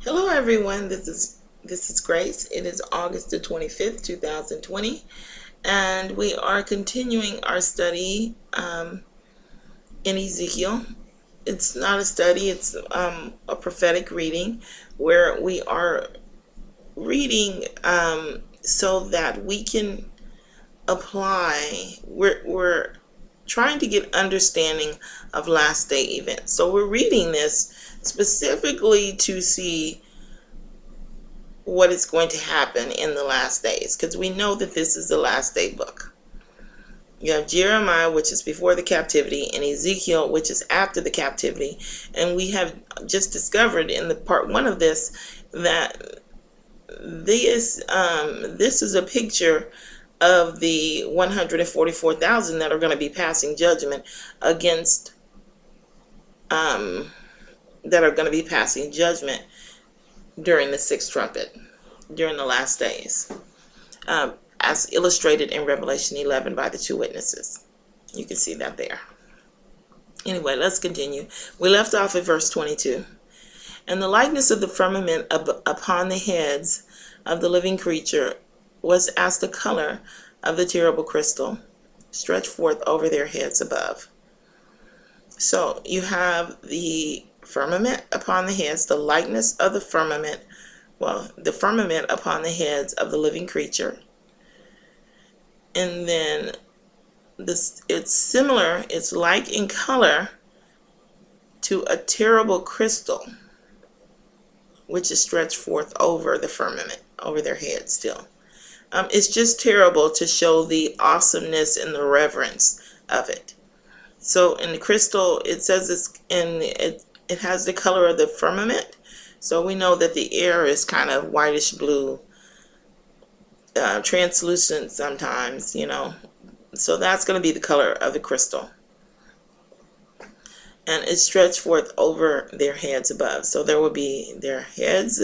Hello everyone, this is Grace. It is August the 25th, 2020, and we are continuing our study in Ezekiel. It's not a study, it's a prophetic reading where we are reading so that we can apply. We're trying to get understanding of last day events. So we're reading this specifically to see what is going to happen in the last days, because we know that this is the last day book. You have Jeremiah, which is before the captivity, and Ezekiel, which is after the captivity. And we have just discovered in the part one of this that this is a picture of the 144,000 that are going to be passing judgment against during the sixth trumpet, during the last days, as illustrated in Revelation 11 by the two witnesses. You can see that there. Anyway, let's continue. We left off at verse 22. And the likeness of the firmament upon the heads of the living creature was as the color of the terrible crystal stretched forth over their heads above. So you have the firmament upon the heads, the likeness of the firmament, the firmament upon the heads of the living creature. And then it's similar, it's like in color to a terrible crystal, which is stretched forth over the firmament, over their heads still. It's just terrible to show the awesomeness and the reverence of it. So in the crystal, it says it has the color of the firmament. So we know that the air is kind of whitish blue, translucent sometimes, So that's going to be the color of the crystal. And it's stretched forth over their heads above. So there will be their heads,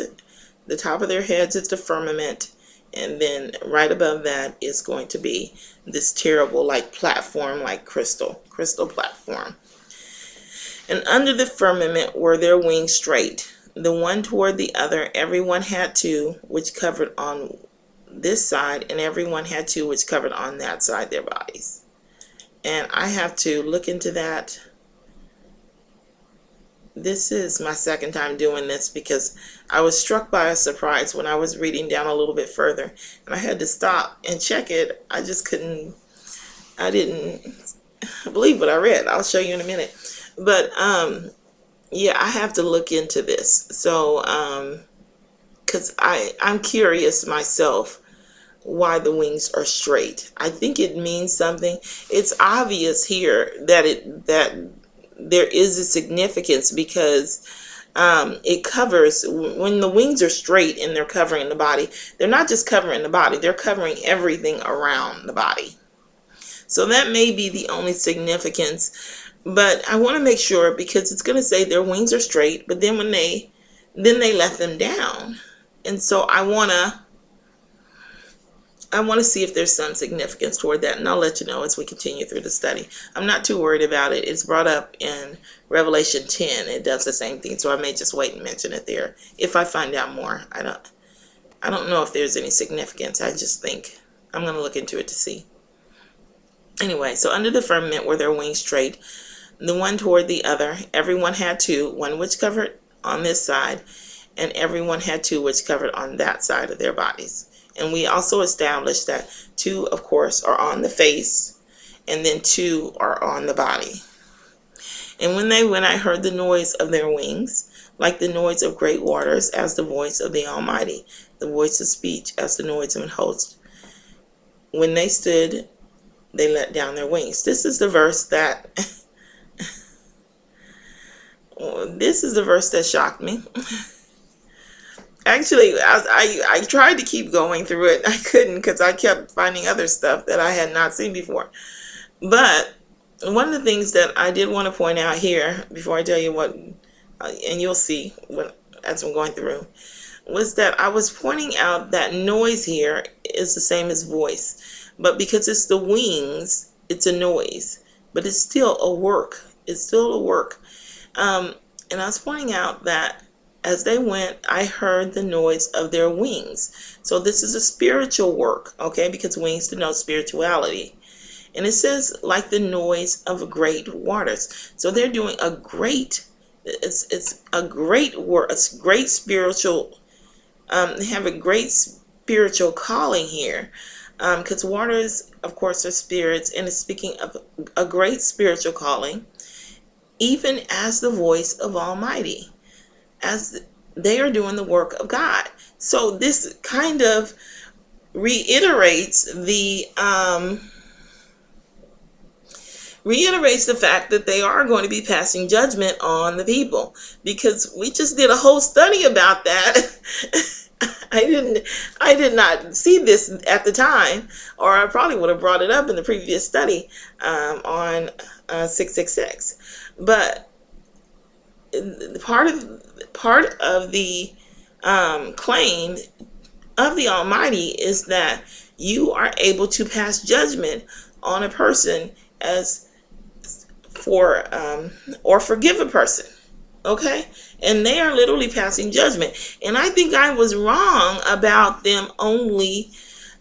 the top of their heads is the firmament. And then right above that is going to be this terrible platform, like crystal platform. And under the firmament were their wings straight, the one toward the other. Everyone had two, which covered on this side, and everyone had two, which covered on that side their bodies. And I have to look into that. This is my second time doing this because I was struck by a surprise when I was reading down a little bit further, and I had to stop and check it. I didn't believe what I read. I'll show you in a minute. But yeah, I have to look into this. So because I'm curious myself why the wings are straight. I think it means something. It's obvious here that there is a significance, because it covers, when the wings are straight and they're covering the body, they're not just covering the body, they're covering everything around the body. So that may be the only significance, but I want to make sure, because it's going to say their wings are straight, but then they let them down. And so I want to see if there's some significance toward that, and I'll let you know as we continue through the study. I'm not too worried about it. It's brought up in Revelation 10. It does the same thing, so I may just wait and mention it there if I find out more. I don't know if there's any significance. I just think I'm going to look into it to see. Anyway, so under the firmament were their wings straight, the one toward the other. Everyone had two, one which covered on this side, and everyone had two which covered on that side of their bodies. And we also established that two, of course, are on the face, and then two are on the body. And when I heard the noise of their wings, like the noise of great waters, as the voice of the Almighty, the voice of speech, as the noise of an host. When they stood, they let down their wings. This is the verse that shocked me. Actually, I tried to keep going through it. I couldn't, because I kept finding other stuff that I had not seen before. But one of the things that I did want to point out here, before I tell you what, and you'll see as I'm going through, was that I was pointing out that noise here is the same as voice. But because it's the wings, it's a noise. But it's still a work. It's still a work. And I was pointing out that As they went, I heard the noise of their wings. So this is a spiritual work, okay? Because wings denote spirituality. And it says like the noise of great waters. So they're doing a great, it's a great work, it's great spiritual, they have a great spiritual calling here. Because waters, of course, are spirits, and it's speaking of a great spiritual calling, even as the voice of Almighty, as they are doing the work of God. So this kind of reiterates the fact that they are going to be passing judgment on the people, because we just did a whole study about that. I did not see this at the time, or I probably would have brought it up in the previous study on 666. But part of the claim of the Almighty is that you are able to pass judgment on a person as for or forgive a person, okay? And they are literally passing judgment. And I think I was wrong about them only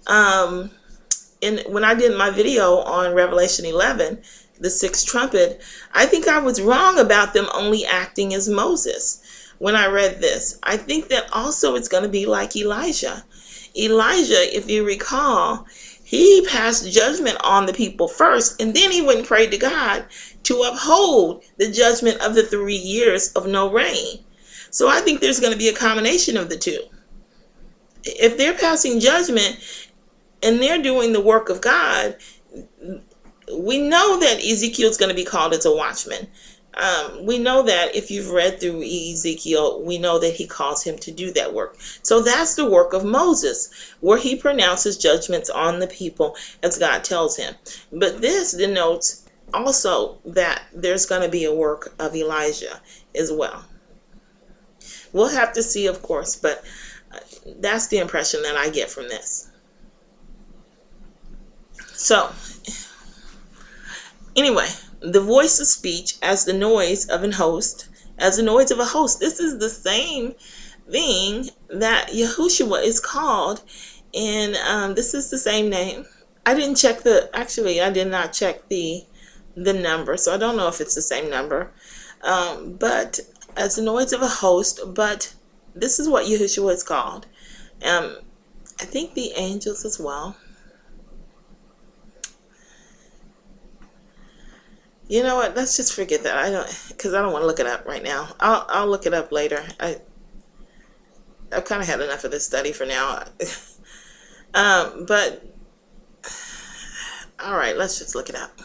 when I did my video on Revelation 11, the sixth trumpet. I think I was wrong about them only acting as Moses when I read this. I think that also it's going to be like Elijah. Elijah, if you recall, he passed judgment on the people first, and then he went and prayed to God to uphold the judgment of the 3 years of no rain. So I think there's going to be a combination of the two. If they're passing judgment and they're doing the work of God, we know that Ezekiel's going to be called as a watchman. We know that if you've read through Ezekiel, we know that he calls him to do that work. So that's the work of Moses, where he pronounces judgments on the people as God tells him. But this denotes also that there's going to be a work of Elijah as well. We'll have to see, of course, but that's the impression that I get from this. So, anyway, the voice of speech as the noise of an host, as the noise of a host. This is the same thing that Yahushua is called, and this is the same name. I didn't check I did not check the number, so I don't know if it's the same number. But as the noise of a host, but this is what Yahushua is called. I think the angels as well. You know what? Let's just forget that. Because I don't want to look it up right now. I'll look it up later. I've kind of had enough of this study for now. But all right, let's just look it up.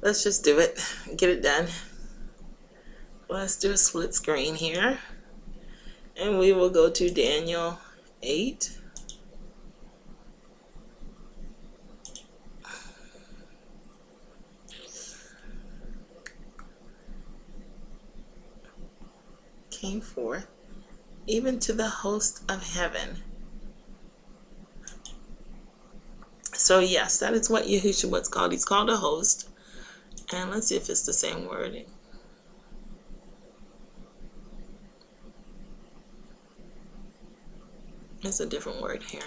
Let's just do it. Get it done. Let's do a split screen here, and we will go to Daniel 8. Came forth even to the host of heaven. So yes, that is what Yahushua was called. He's called a host. And let's see if it's the same wording. It's a different word here.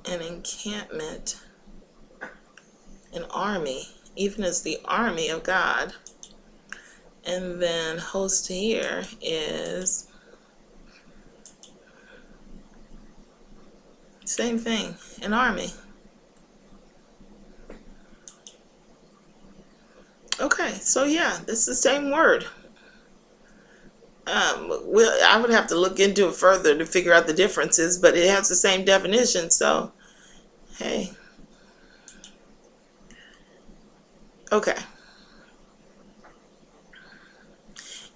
An encampment, an army, even as the army of God. And then host here is same thing, an army. Okay, so yeah, this is the same word. Well, I would have to look into it further to figure out the differences, but it has the same definition, so hey. Okay.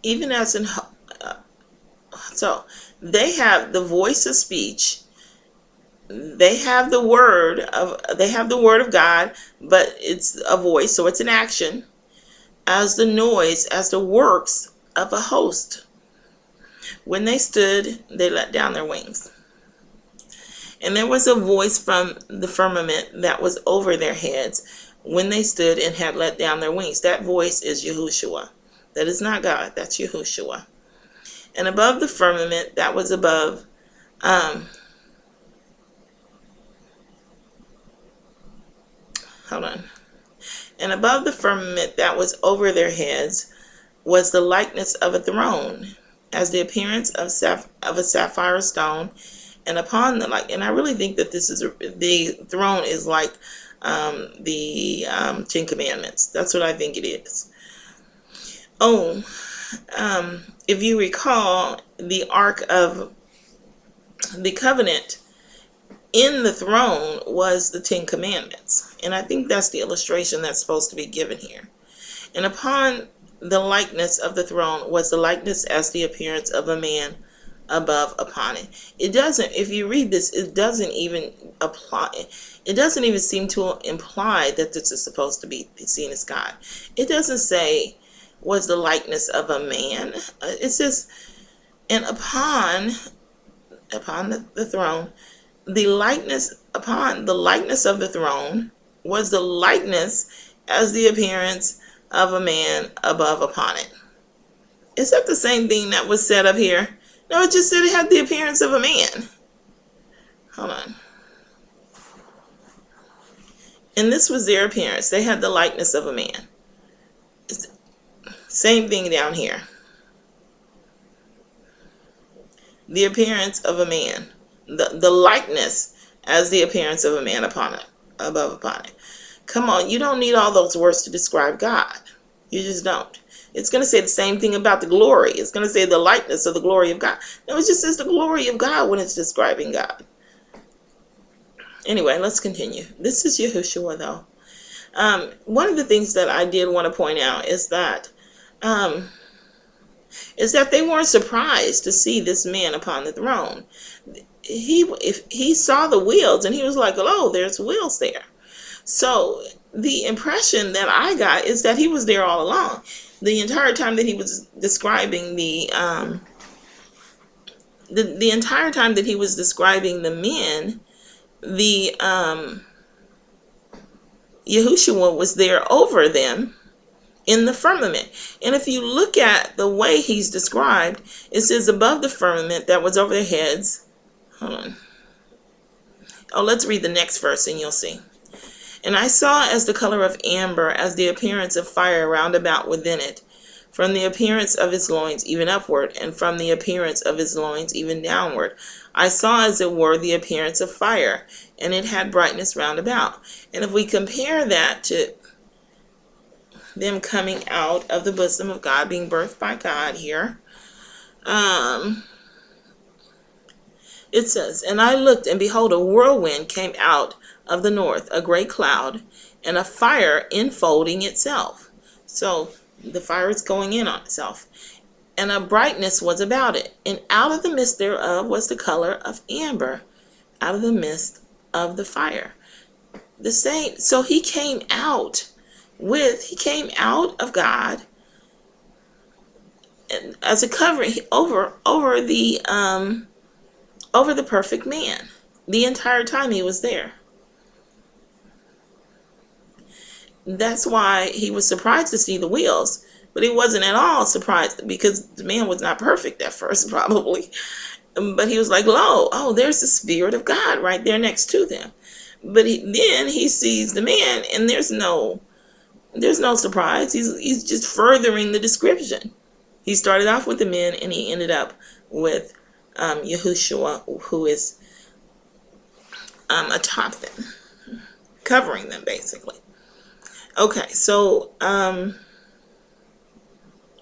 Even as in, so they have the voice of speech. They have the word of God, but it's a voice, so it's an action. As the noise, as the works of a host. When they stood, they let down their wings. And there was a voice from the firmament that was over their heads, when they stood and had let down their wings. That voice is Yahushua. That is not God. That's Yahushua. And above the firmament that was above, hold on. And above the firmament that was over their heads was the likeness of a throne, as the appearance of a sapphire stone, and upon the and I really think that this is the throne is like the Ten Commandments. That's what I think it is. Oh, if you recall, the Ark of the Covenant in the throne was the Ten Commandments, and I think that's the illustration that's supposed to be given here. And upon the likeness of the throne was the likeness as the appearance of a man above upon it. It doesn't, if you read this, it doesn't even apply. It doesn't even seem to imply that this is supposed to be seen as God. It doesn't say was the likeness of a man. It says, and upon the throne, the likeness upon the likeness of the throne was the likeness as the appearance of a man above upon it. Is that the same thing that was said up here? No, it just said it had the appearance of a man. Hold on. And this was their appearance. They had the likeness of a man. Same thing down here. The appearance of a man. The likeness as the appearance of a man upon it, above upon it. Come on, you don't need all those words to describe God. You just don't. It's going to say the same thing about the glory. It's going to say the likeness of the glory of God. No, it just says the glory of God when it's describing God. Anyway, let's continue. This is Yahushua, though. One of the things that I did want to point out is that they weren't surprised to see this man upon the throne. He saw the wheels and he was like, "Oh, there's wheels there." So the impression that I got is that he was there all along. The entire time that he was describing the entire time that he was describing the men, the Yahushua was there over them in the firmament. And if you look at the way he's described, it says above the firmament that was over their heads. Hold on. Oh, let's read the next verse and you'll see. And I saw as the color of amber, as the appearance of fire round about within it, from the appearance of his loins even upward, and from the appearance of his loins even downward. I saw as it were the appearance of fire, and it had brightness round about. And if we compare that to them coming out of the bosom of God, being birthed by God here, it says, and I looked, and behold, a whirlwind came out of the north, a great cloud, and a fire enfolding itself. So the fire is going in on itself. And a brightness was about it. And out of the midst thereof was the color of amber, out of the midst of the fire. The same. So he came out of God as a covering over the perfect man. The entire time he was there. That's why he was surprised to see the wheels, but he wasn't at all surprised because the man was not perfect at first, probably. But he was like, "Lo, oh, there's the Spirit of God right there next to them." But then he sees the man, and there's no surprise. He's just furthering the description. He started off with the men, and he ended up with Yahushua, who is atop them, covering them basically. Okay, so,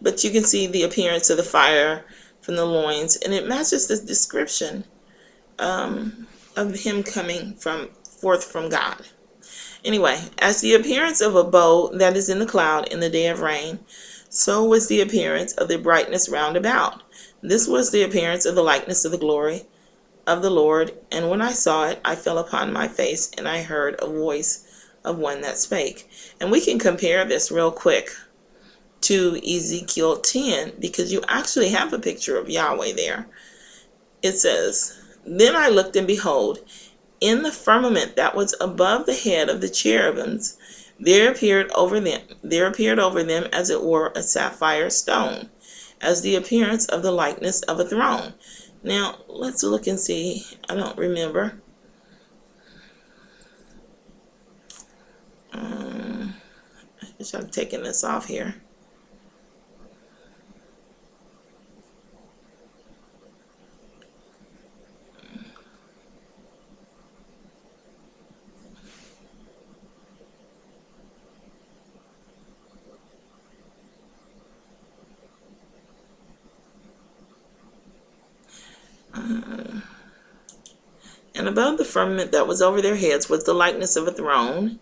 but you can see the appearance of the fire from the loins, and it matches the description of him coming forth from God. Anyway, as the appearance of a bow that is in the cloud in the day of rain, so was the appearance of the brightness round about. This was the appearance of the likeness of the glory of the Lord, and when I saw it, I fell upon my face, and I heard a voice of one that spake. And we can compare this real quick to Ezekiel 10, because you actually have a picture of Yahweh there. It says, "Then I looked, and behold, in the firmament that was above the head of the cherubims, There appeared over them as it were a sapphire stone, as the appearance of the likeness of a throne. Now, let's look and see. I don't remember. I wish I'd taken this off here. And above the firmament that was over their heads was the likeness of a throne,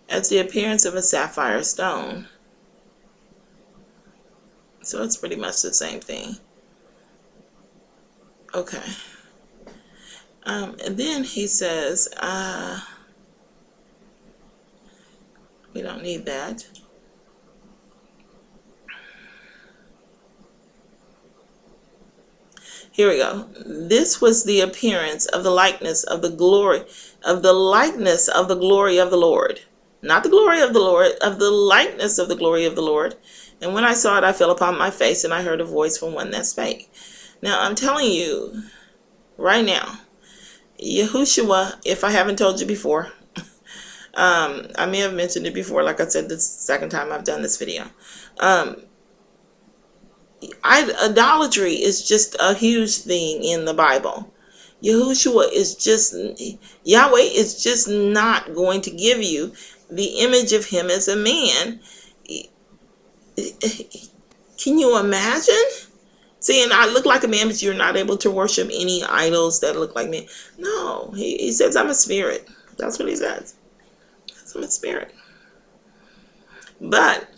as the appearance of a sapphire stone. So it's pretty much the same thing. Okay. And then he says, we don't need that. Here we go. This was the appearance of the likeness of the glory of the likeness of the glory of the Lord. Not the glory of the Lord, of the likeness of the glory of the Lord. And when I saw it, I fell upon my face, and I heard a voice from one that spake. Now, I'm telling you right now, Yahushua, if I haven't told you before, I may have mentioned it before, like I said, this is the second time I've done this video. Idolatry is just a huge thing in the Bible. Yahushua is just, Yahweh is just not going to give you the image of him as a man. Can you imagine? Saying, I look like a man, but you're not able to worship any idols that look like me. No, he says, I'm a spirit. That's what he says. I'm a spirit. But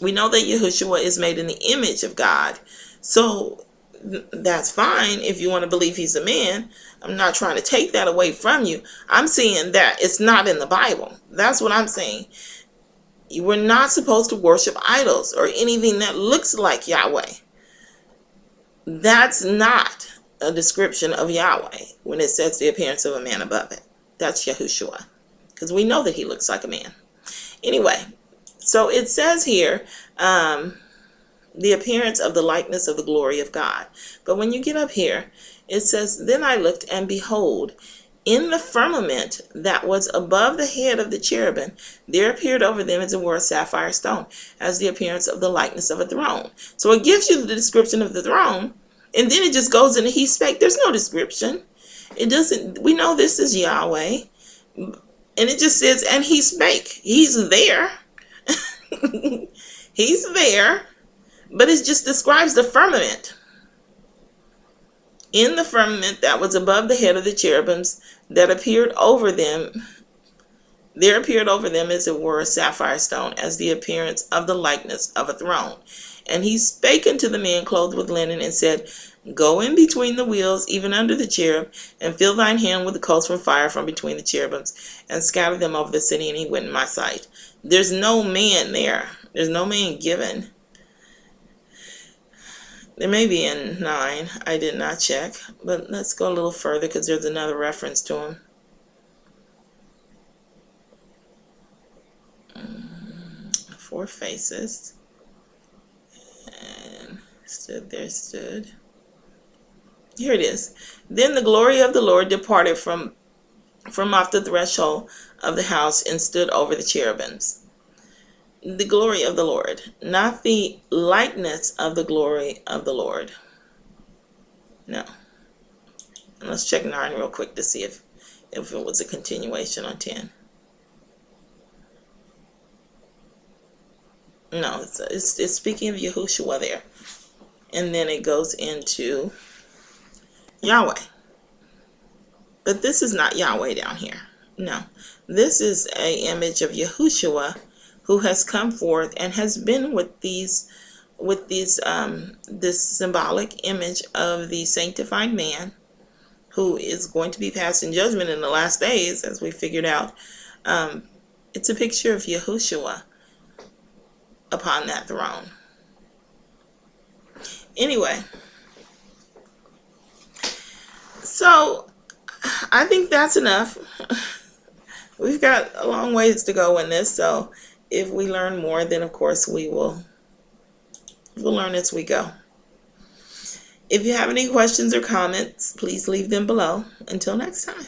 we know that Yahushua is made in the image of God. So that's fine if you want to believe he's a man. I'm not trying to take that away from you. I'm saying that it's not in the Bible. That's what I'm saying. You were not supposed to worship idols or anything that looks like Yahweh. That's not a description of Yahweh when it says the appearance of a man above it. That's Yahushua. Because we know that he looks like a man. Anyway, so it says here, the appearance of the likeness of the glory of God. But when you get up here, it says, then I looked, and behold, in the firmament that was above the head of the cherubim, there appeared over them as it were a sapphire stone, as the appearance of the likeness of a throne. So it gives you the description of the throne, and then it just goes into he spake. There's no description. It doesn't. We know this is Yahweh, and it just says, and he spake. He's there. He's there, but it just describes the firmament. In the firmament that was above the head of the cherubims that appeared over them, there appeared over them as it were a sapphire stone, as the appearance of the likeness of a throne. And he spake unto the man clothed with linen, and said, go in between the wheels, even under the cherub, and fill thine hand with the coals from fire from between the cherubims, and scatter them over the city. And he went in my sight. There's no man there. There's no man given. There may be in 9. I did not check. But let's go a little further, because there's another reference to him. Four faces. And stood. Here it is. Then the glory of the Lord departed from off the threshold of the house, and stood over the cherubims. The glory of the Lord, not the likeness of the glory of the Lord. No. And let's check 9 real quick to see if it was a continuation on 10. No, it's speaking of Yahushua there. And then it goes into Yahweh. But this is not Yahweh down here. No. This is an image of Yahushua, who has come forth and has been with this symbolic image of the sanctified man, who is going to be passed in judgment in the last days, as we figured out. It's a picture of Yahushua upon that throne. Anyway, So I think that's enough. We've got a long ways to go in this, so if we learn more, then of course we'll learn as we go. If you have any questions or comments, please leave them below. Until next time.